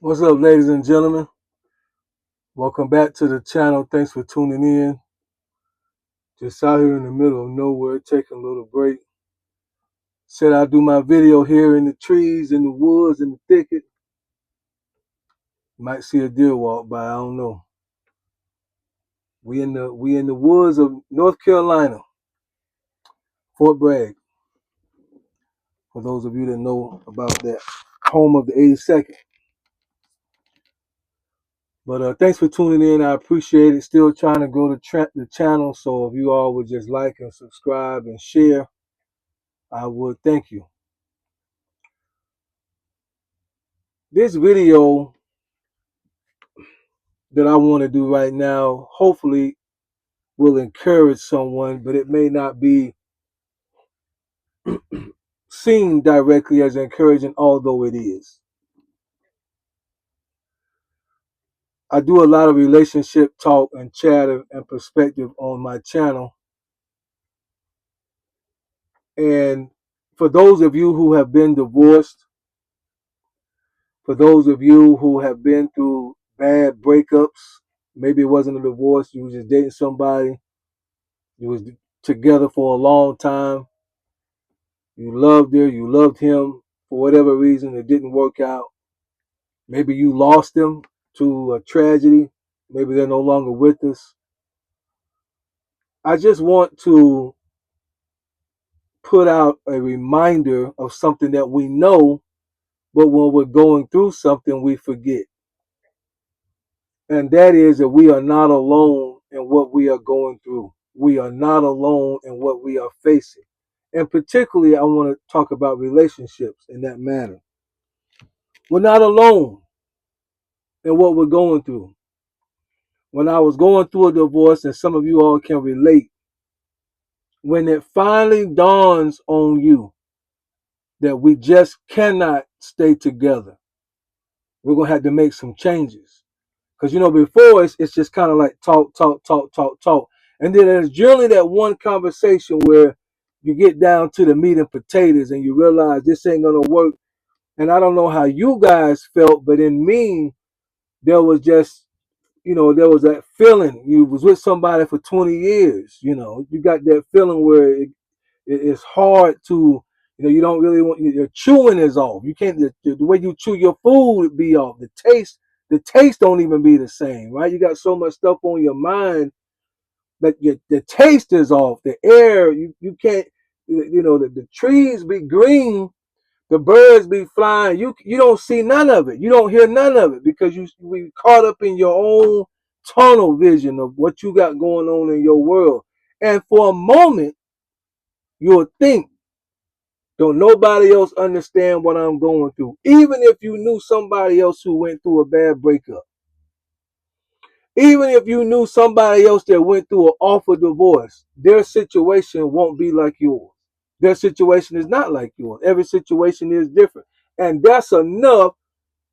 What's up, ladies and gentlemen? Welcome back to the channel. Thanks for tuning in. Just out here in the middle of nowhere, taking a little break. Said I'll do my video here in the trees, in the woods, in the thicket. Might see a deer walk by, I don't know. We in the woods of North Carolina, Fort Bragg. For those of you that know about that, home of the 82nd. But thanks for tuning in. I appreciate it. Still trying to grow the channel. So if you all would just like and subscribe and share, I would thank you. This video that I want to do right now hopefully will encourage someone, but it may not be seen directly as encouraging, although it is. I do a lot of relationship talk and chat and perspective on my channel. And for those of you who have been divorced, for those of you who have been through bad breakups, maybe it wasn't a divorce, you were just dating somebody, you was together for a long time, you loved her, you loved him, for whatever reason it didn't work out. Maybe you lost them to a tragedy. Maybe they're no longer with us. I just want to put out a reminder of something that we know, but when we're going through something, we forget. And that is that we are not alone in what we are going through. We are not alone in what we are facing. And particularly, I want to talk about relationships in that manner. We're not alone in what we're going through. When I was going through a divorce, and some of you all can relate, when it finally dawns on you that we just cannot stay together, we're going to have to make some changes. Because, before it's just kind of like talk, talk, talk, talk, talk. And then there's generally that one conversation where you get down to the meat and potatoes and you realize this ain't going to work. And I don't know how you guys felt, but in me, there was just there was that feeling. You was with somebody for 20 years, you got that feeling where it's hard to, you don't really want, your chewing is off. You can't, the way you chew your food be off. The taste don't even be the same, right? You got so much stuff on your mind that the taste is off. The air, you can't, the trees be green, the birds be flying. You don't see none of it. You don't hear none of it because we caught up in your own tunnel vision of what you got going on in your world. And for a moment, you'll think, don't nobody else understand what I'm going through. Even if you knew somebody else who went through a bad breakup. Even if you knew somebody else that went through an awful divorce, their situation won't be like yours. Their situation is not like yours. Every situation is different. And that's enough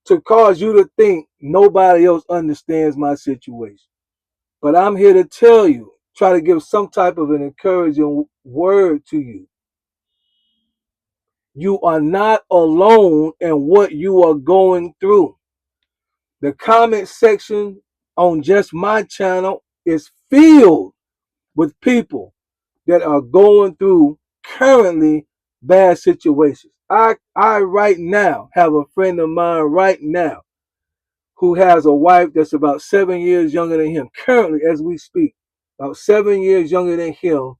to cause you to think nobody else understands my situation. But I'm here to tell you, try to give some type of an encouraging word to you. You are not alone in what you are going through. The comment section on just my channel is filled with people that are going through currently bad situations. I right now have a friend of mine right now who has a wife that's about 7 years younger than him, currently as we speak, about 7 years younger than him,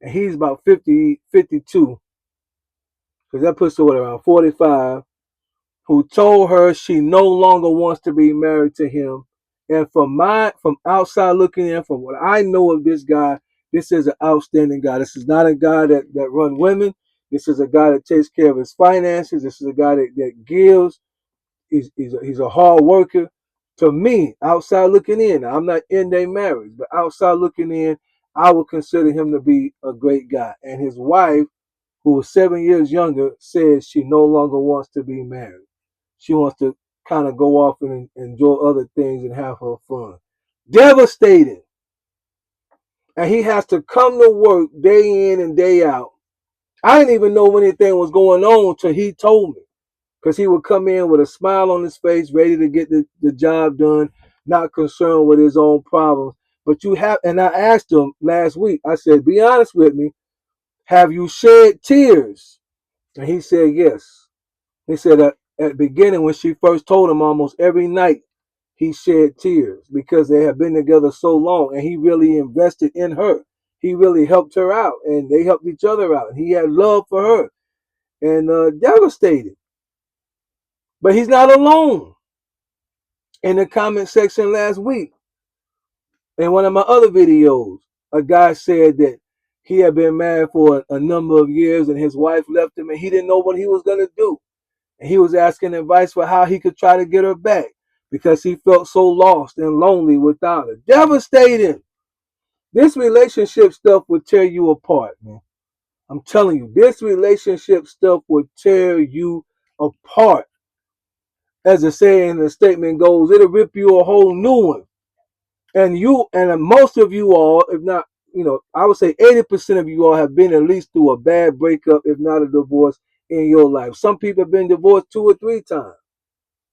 and he's about 50, 52, because that puts her around 45, who told her she no longer wants to be married to him. And from outside looking in, from what I know of this guy, this is an outstanding guy. This is not a guy that run women. This is a guy that takes care of his finances. This is a guy that gives. He's a hard worker. To me, outside looking in, I'm not in their marriage, but outside looking in, I would consider him to be a great guy. And his wife, who was 7 years younger, says she no longer wants to be married. She wants to kind of go off and enjoy other things and have her fun. Devastating. And he has to come to work day in and day out. I didn't even know anything was going on till he told me. because he would come in with a smile on his face, ready to get the job done, not concerned with his own problems. But you have, and I asked him last week, I said, be honest with me, have you shed tears? And he said, yes. He said at the beginning, when she first told him, almost every night, he shed tears because they had been together so long and he really invested in her. He really helped her out and they helped each other out. He had love for her and devastated. But he's not alone. In the comment section last week, in one of my other videos, a guy said that he had been married for a number of years and his wife left him and he didn't know what he was going to do. And he was asking advice for how he could try to get her back because he felt so lost and lonely without her. Devastating. This relationship stuff would tear you apart, man. I'm telling you, this relationship stuff would tear you apart. As the saying, the statement goes, it'll rip you a whole new one. And you, and most of you all, if not, I would say 80% of you all have been at least through a bad breakup, if not a divorce in your life. Some people have been divorced 2 or 3 times.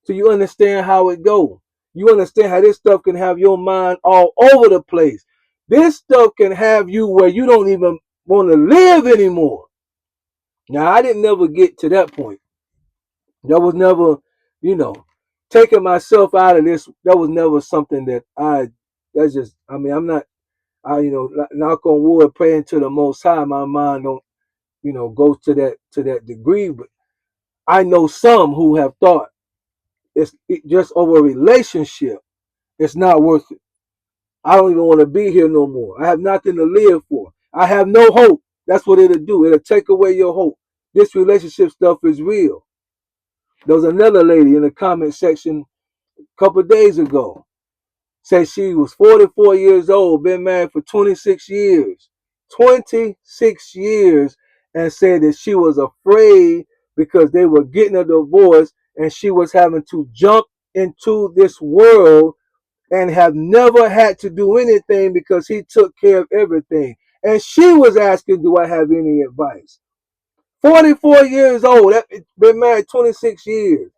So you understand how it goes. You understand how this stuff can have your mind all over the place. This stuff can have you where you don't even want to live anymore. Now, I didn't never get to that point. That was never, you know, taking myself out of this. That was never something that's just, I'm not, knock on wood, praying to the Most High. My mind don't, go to that degree. But I know some who have thought just over a relationship. It's not worth it. I don't even want to be here no more. I have nothing to live for. I have no hope. That's what it'll do. It'll take away your hope. This relationship stuff is real. There was another lady in the comment section a couple of days ago. Said she was 44 years old, been married for 26 years. 26 years, and said that she was afraid because they were getting a divorce and she was having to jump into this world and have never had to do anything because he took care of everything. And she was asking, do I have any advice? 44 years old, been married 26 years.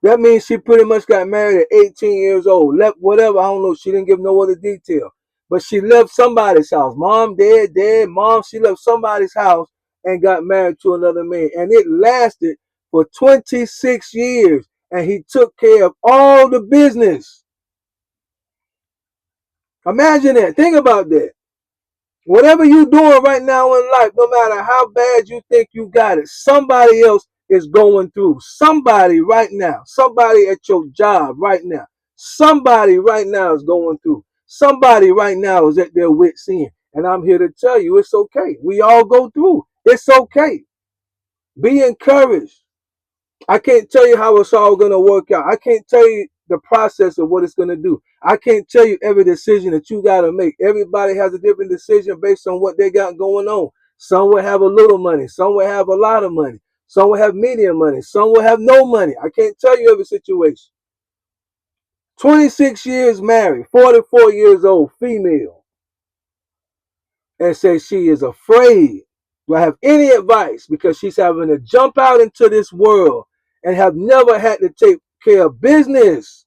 That means she pretty much got married at 18 years old. Left whatever, I don't know. She didn't give no other detail. But she left somebody's house. Mom, dad, mom. She left somebody's house and got married to another man. And it lasted for 26 years. And he took care of all the business. Imagine that. Think about that. Whatever you're doing right now in life, no matter how bad you think you got it, somebody else is going through. Somebody right now, somebody at your job right now, somebody right now is going through. Somebody right now is at their wit's end. And I'm here to tell you it's okay. We all go through. It's okay. Be encouraged. I can't tell you how it's all going to work out. I can't tell you the process of what it's going to do. I can't tell you every decision that you got to make. Everybody has a different decision based on what they got going on. Some will have a little money. Some will have a lot of money. Some will have medium money. Some will have no money. I can't tell you every situation. 26 years married, 44 years old, female, and says she is afraid. Do I have any advice? Because she's having to jump out into this world and have never had to take care of business.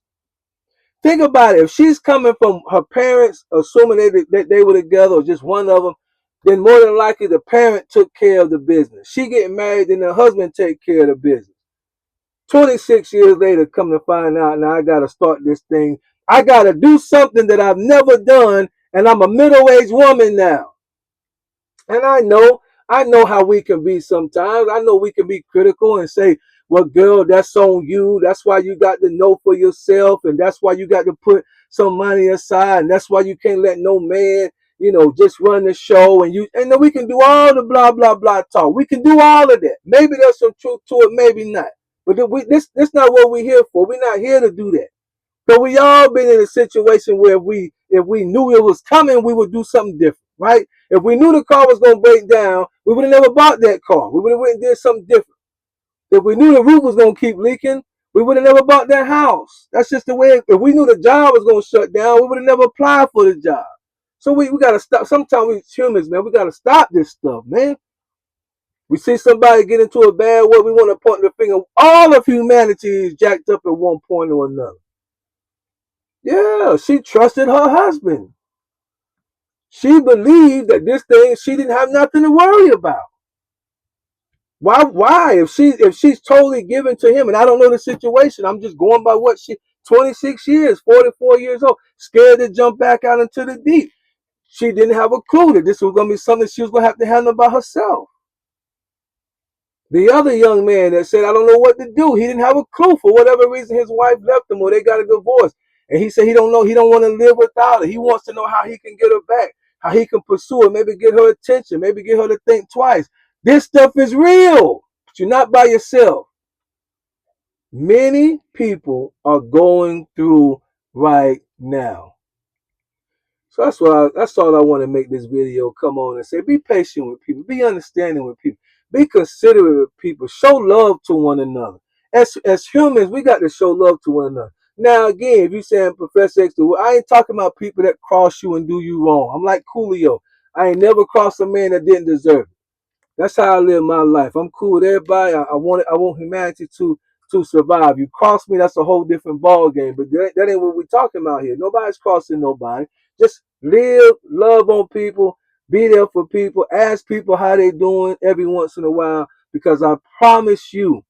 Think about it. If she's coming from her parents, assuming they were together or just one of them, then more than likely the parent took care of the business. She getting married, then the husband take care of the business. 26 years later, come to find out, now I got to start this thing. I got to do something that I've never done, and I'm a middle-aged woman now. And I know how we can be sometimes. I know we can be critical and say, well, girl, that's on you. That's why you got to know for yourself. And that's why you got to put some money aside. And that's why you can't let no man, just run the show. And then we can do all the blah, blah, blah talk. We can do all of that. Maybe there's some truth to it, maybe not. But this not what we're here for. We're not here to do that. But we all been in a situation where if we knew it was coming, we would do something different, right? If we knew the car was going to break down, we would have never bought that car. We would have went and did something different. If we knew the roof was going to keep leaking, we would have never bought that house. That's just the way. If we knew the job was going to shut down, we would have never applied for the job. So we got to stop. Sometimes we humans, man, we got to stop this stuff, man. We see somebody get into a bad way, we want to point the finger. All of humanity is jacked up at one point or another. Yeah, she trusted her husband. She believed that this thing, she didn't have nothing to worry about. Why? If she's totally given to him, and I don't know the situation, I'm just going by what she 26 years, 44 years old, scared to jump back out into the deep. She didn't have a clue that this was gonna be something she was gonna have to handle by herself. The other young man that said, I don't know what to do. He didn't have a clue. For whatever reason, his wife left him or they got a divorce. And he said he don't know, he don't want to live without her. He wants to know how he can get her back, how he can pursue her, maybe get her attention, maybe get her to think twice. This stuff is real. But you're not by yourself. Many people are going through right now. So that's all I want to make this video come on and say. Be patient with people. Be understanding with people. Be considerate with people. Show love to one another. As humans, we got to show love to one another. Now again, if you saying Professor X, I ain't talking about people that cross you and do you wrong. I'm like Coolio. I ain't never crossed a man that didn't deserve it. That's how I live my life. I'm cool with everybody. I want humanity to survive. You cross me, that's a whole different ball game. But that ain't what we're talking about here. Nobody's crossing nobody. Just live, love on people, be there for people, ask people how they doing every once in a while. Because I promise you,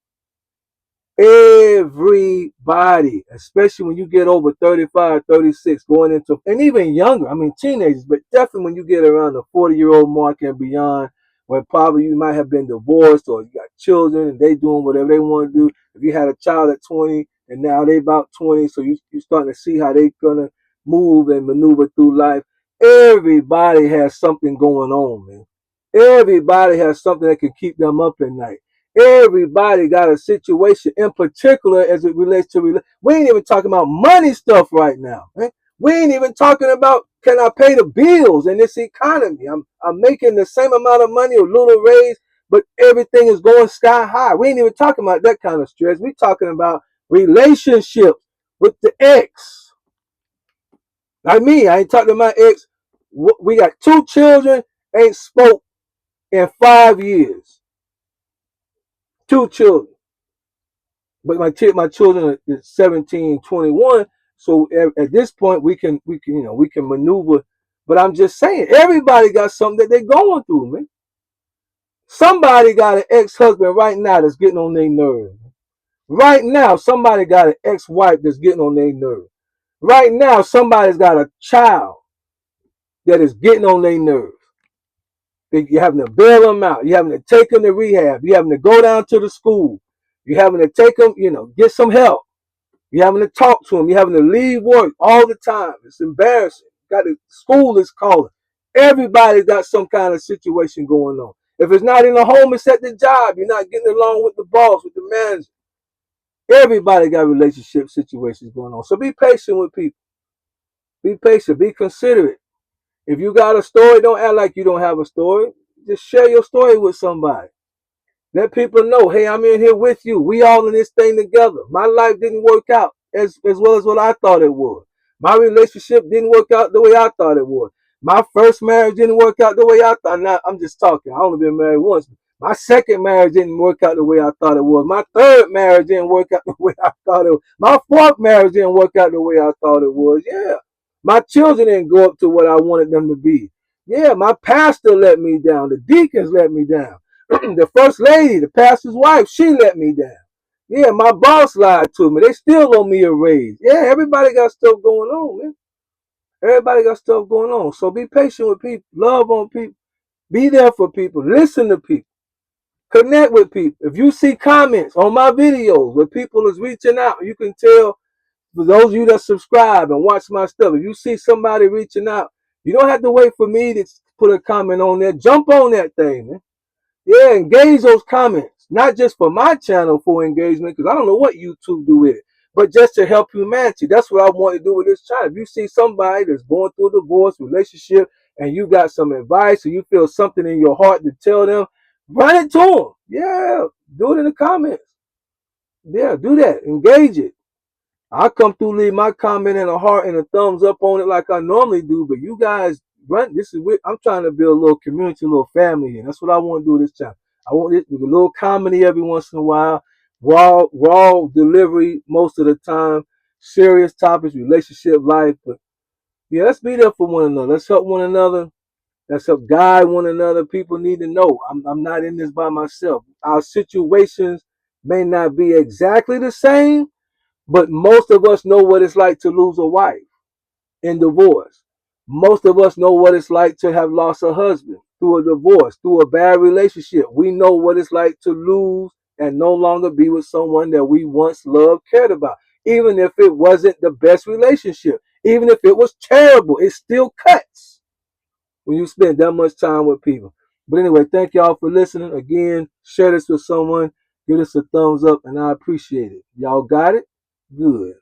everybody, especially when you get over 35, 36, going into, and even younger, I mean teenagers, but definitely when you get around the 40-year-old mark and beyond, where probably you might have been divorced or you got children and they doing whatever they want to do. If you had a child at 20 and now they about 20, so you're starting to see how they gonna move and maneuver through life. Everybody has something going on, man. Everybody has something that can keep them up at night. Everybody got a situation, in particular as it relates to. We ain't even talking about money stuff right now. Man. We ain't even talking about can I pay the bills in this economy. I'm making the same amount of money, a little raise, but everything is going sky high. We ain't even talking about that kind of stress. We talking about relationships with the ex. Like me, I ain't talking to my ex. We got 2 children, ain't spoke in 5 years. 2 children. But my children are 17, 21. So at this point we can maneuver. But I'm just saying, everybody got something that they're going through, man. Somebody got an ex-husband right now that's getting on their nerve. Right now, somebody got an ex-wife that's getting on their nerve. Right now, somebody's got a child that is getting on their nerve. You're having to bail them out. You're having to take them to rehab. You're having to go down to the school. You're having to take them, get some help. You're having to talk to them. You're having to leave work all the time. It's embarrassing. School is calling. Everybody's got some kind of situation going on. If it's not in the home, it's at the job. You're not getting along with the boss, with the manager. Everybody got relationship situations going on. So be patient with people. Be patient. Be considerate. If you got a story, don't act like you don't have a story. Just share your story with somebody. Let people know, hey, I'm in here with you. We all in this thing together. My life didn't work out as well as what I thought it would. My relationship didn't work out the way I thought it would. My first marriage didn't work out the way I thought. Now, I'm just talking. I only been married once. My second marriage didn't work out the way I thought it was. My third marriage didn't work out the way I thought it was. My fourth marriage didn't work out the way I thought it was. Yeah. My children didn't go up to what I wanted them to be. Yeah, my pastor let me down. The deacons let me down. The first lady, the pastor's wife, she let me down. Yeah, my boss lied to me. They still owe me a raise. Yeah, everybody got stuff going on, man. Everybody got stuff going on. So be patient with people. Love on people. Be there for people. Listen to people. Connect with people. If you see comments on my videos where people is reaching out, you can tell. For those of you that subscribe and watch my stuff, if you see somebody reaching out, you don't have to wait for me to put a comment on there. Jump on that thing, man. Yeah, engage those comments. Not just for my channel for engagement, because I don't know what YouTube do with it, but just to help humanity. That's what I want to do with this channel. If you see somebody that's going through a divorce, relationship, and you got some advice or you feel something in your heart to tell them, run it to them. Yeah, do it in the comments. Yeah, do that. Engage it. I come through, leave my comment and a heart and a thumbs up on it like I normally do, but you guys run. This is I'm trying to build a little community, a little family here. That's what I want to do with this channel. I want it with a little comedy every once in a while. Raw delivery most of the time. Serious topics, relationship, life. But yeah, let's be there for one another. Let's help one another. Let's help guide one another. People need to know I'm not in this by myself. Our situations may not be exactly the same, but most of us know what it's like to lose a wife in divorce. Most of us know what it's like to have lost a husband through a divorce, through a bad relationship. We know what it's like to lose and no longer be with someone that we once loved, cared about. Even if it wasn't the best relationship, even if it was terrible, it still cuts when you spend that much time with people. But anyway, thank y'all for listening. Again, share this with someone, give us a thumbs up, and I appreciate it. Y'all got it? Good.